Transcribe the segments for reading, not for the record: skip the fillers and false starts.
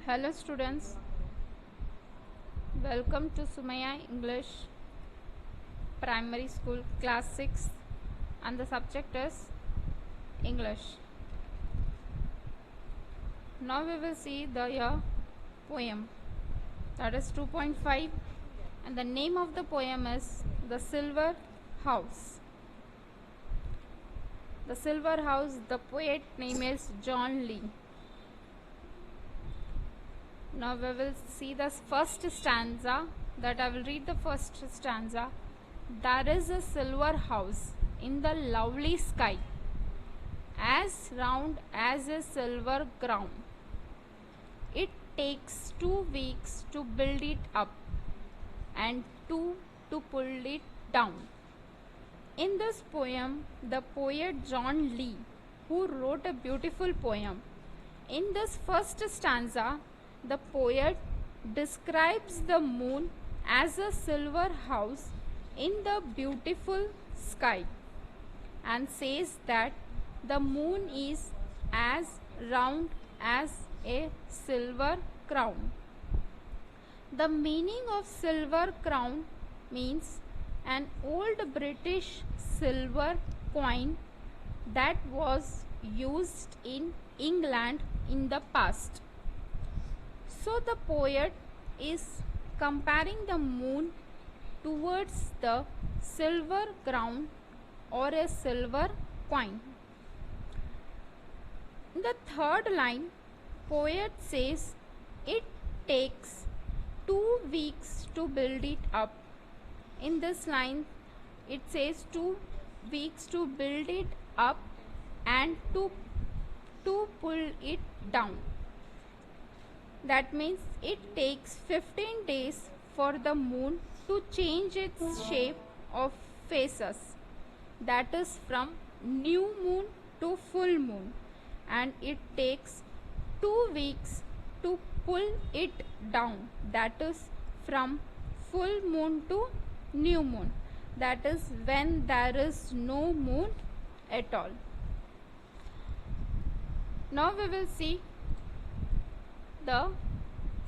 Hello students, welcome to Sumaya English Primary School Class 6 and the subject is English. Now we will see the poem, that is 2.5, and the name of the poem is The Silver House. The Silver House, the poet name is John Lee. Now we will see the first stanza, that I will read the first stanza. There is a silver house in the lovely sky, as round as a silver crown. It takes 2 weeks to build it up and 2 to pull it down. In this poem, the poet John Lee, who wrote a beautiful poem, in this first stanza, the poet describes the moon as a silver house in the beautiful sky and says that the moon is as round as a silver crown. The meaning of silver crown means an old British silver coin that was used in England in the past. So the poet is comparing the moon towards the silver crown or a silver coin. In the third line, poet says it takes 2 weeks to build it up. In this line, it says 2 weeks to build it up and to pull it down. That means it takes 15 days for the moon to change its shape of phases. That is from new moon to full moon, and it takes 2 weeks to pull it down. That is from full moon to new moon. That is when there is no moon at all. Now we will see the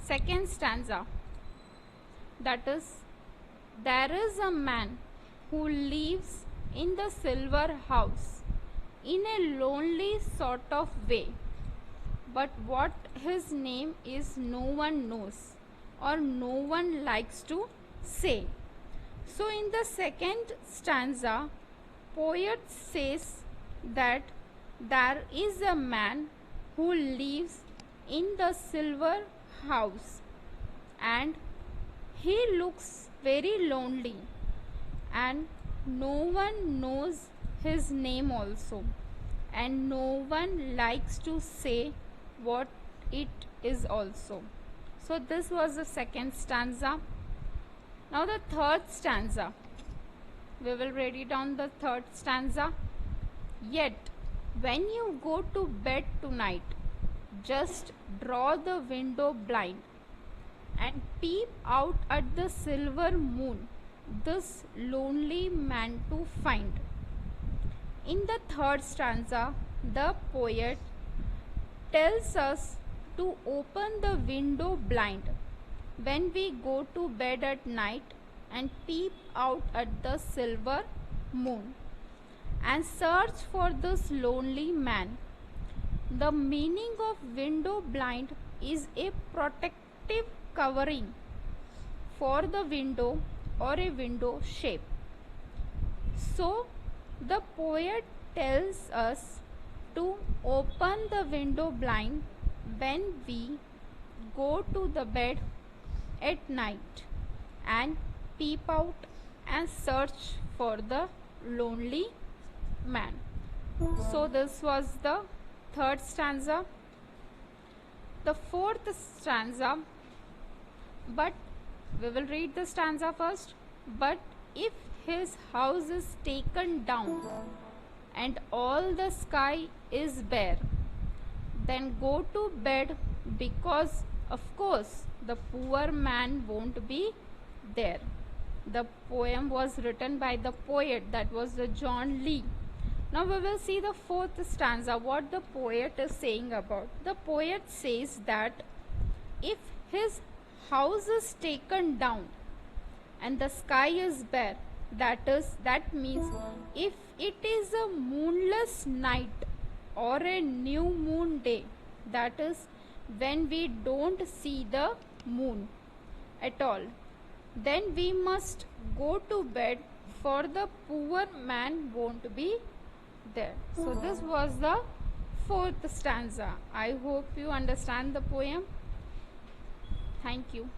second stanza, that is, there is a man who lives in the silver house in a lonely sort of way, but what his name is no one knows or no one likes to say. So in the second stanza, poet says that there is a man who lives in the silver house and he looks very lonely and no one knows his name also, and no one likes to say what it is also. So this was the second stanza. Now the third stanza, we will read it on the third stanza. Yet when you go to bed tonight, just draw the window blind and peep out at the silver moon, this lonely man to find. In the third stanza, the poet tells us to open the window blind when we go to bed at night and peep out at the silver moon and search for this lonely man. The meaning of window blind is a protective covering for the window or a window shape. So the poet tells us to open the window blind when we go to the bed at night and peep out and search for the lonely man. So this was the third stanza. The fourth stanza, but we will read the stanza first. But if his house is taken down and all the sky is bare, then go to bed, because of course the poor man won't be there. The poem was written by the poet, that was the John Lee. Now we will see the fourth stanza, what the poet is saying about. The poet says that if his house is taken down and the sky is bare, that means if it is a moonless night or a new moon day, that is when we don't see the moon at all, then we must go to bed, for the poor man won't be there. So this was the fourth stanza. I hope you understand the poem. Thank you.